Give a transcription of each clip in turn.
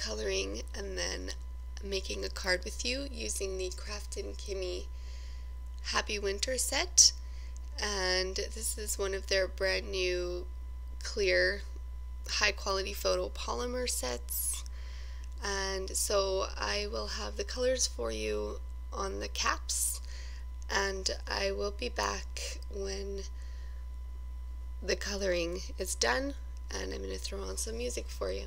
coloring and then making a card with you using the Kraftin Kimmie Happy Winter set. And this is one of their brand new clear high quality photo polymer sets. And so I will have the colors for you on the caps, and I will be back when the coloring is done, and I'm going to throw on some music for you.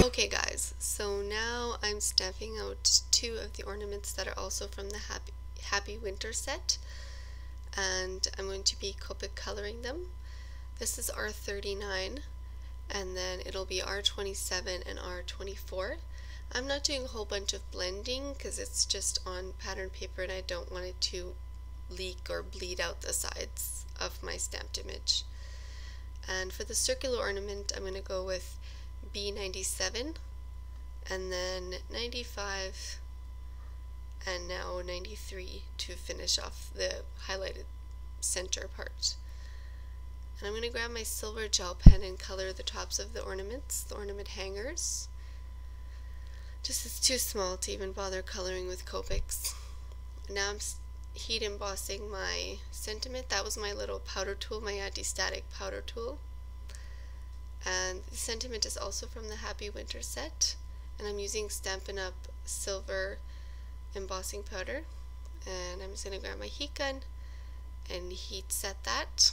Okay guys, so now I'm stamping out two of the ornaments that are also from the Happy Winter set, and I'm going to be Copic coloring them. This is R39, and then it'll be R27 and R24. I'm not doing a whole bunch of blending because it's just on pattern paper and I don't want it to leak or bleed out the sides of my stamped image. And for the circular ornament, I'm going to go with B97 and then 95 and now 93 to finish off the highlighted center part. And I'm going to grab my silver gel pen and color the tops of the ornaments, the ornament hangers. Just it's too small to even bother coloring with Copics. Now I'm heat embossing my sentiment. That was my little powder tool, my anti-static powder tool. And the sentiment is also from the Happy Winter set, and I'm using Stampin' Up! Silver embossing powder. And I'm just going to grab my heat gun and heat set that.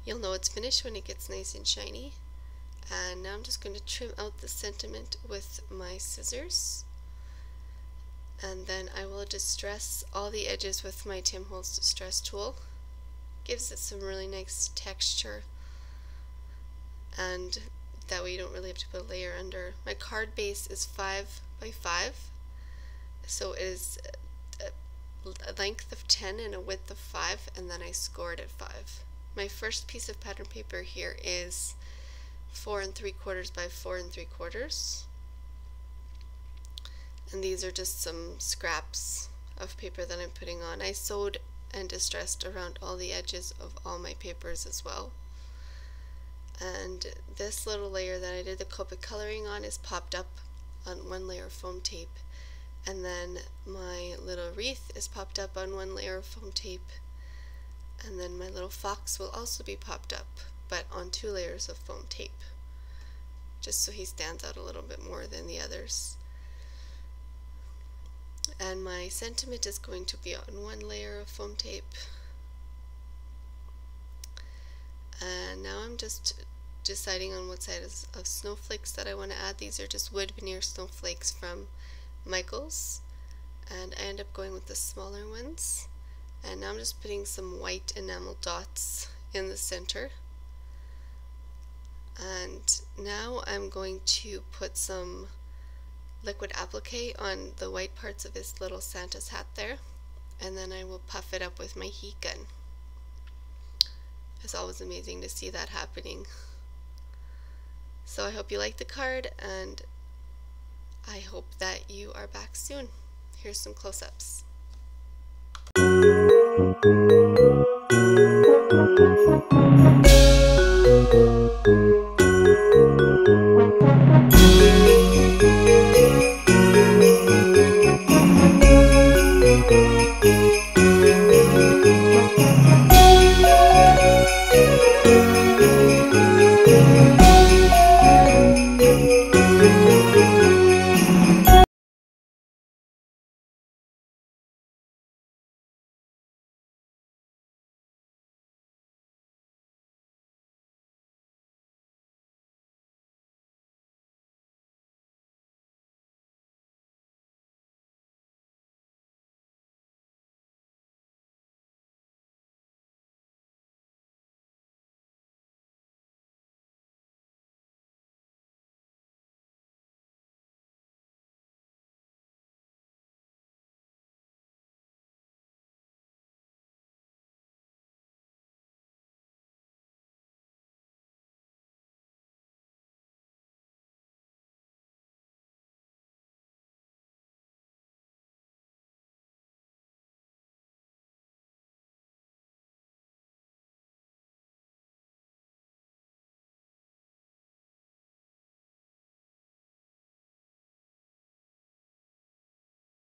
You'll know it's finished when it gets nice and shiny. And now I'm just going to trim out the sentiment with my scissors. And then I will distress all the edges with my Tim Holtz Distress tool. Gives it some really nice texture, and that way you don't really have to put a layer under. My card base is 5 by 5, so it is a length of 10 and a width of 5, and then I scored at 5. My first piece of pattern paper here is 4 3/4 by 4 3/4. And these are just some scraps of paper that I'm putting on. I sewed and distressed around all the edges of all my papers as well. And this little layer that I did the Copic coloring on is popped up on one layer of foam tape. And then my little wreath is popped up on one layer of foam tape. And then my little fox will also be popped up, but on 2 layers of foam tape, just so he stands out a little bit more than the others. And my sentiment is going to be on 1 layer of foam tape, now I'm just deciding on what size of snowflakes that I want to add. These are just wood veneer snowflakes from Michael's, and I end up going with the smaller ones. And now I'm just putting some white enamel dots in the center. And now I'm going to put some liquid applique on the white parts of his little Santa's hat there, and then I will puff it up with my heat gun. It's always amazing to see that happening. So I hope you like the card, and I hope that you are back soon. Here's some close-ups.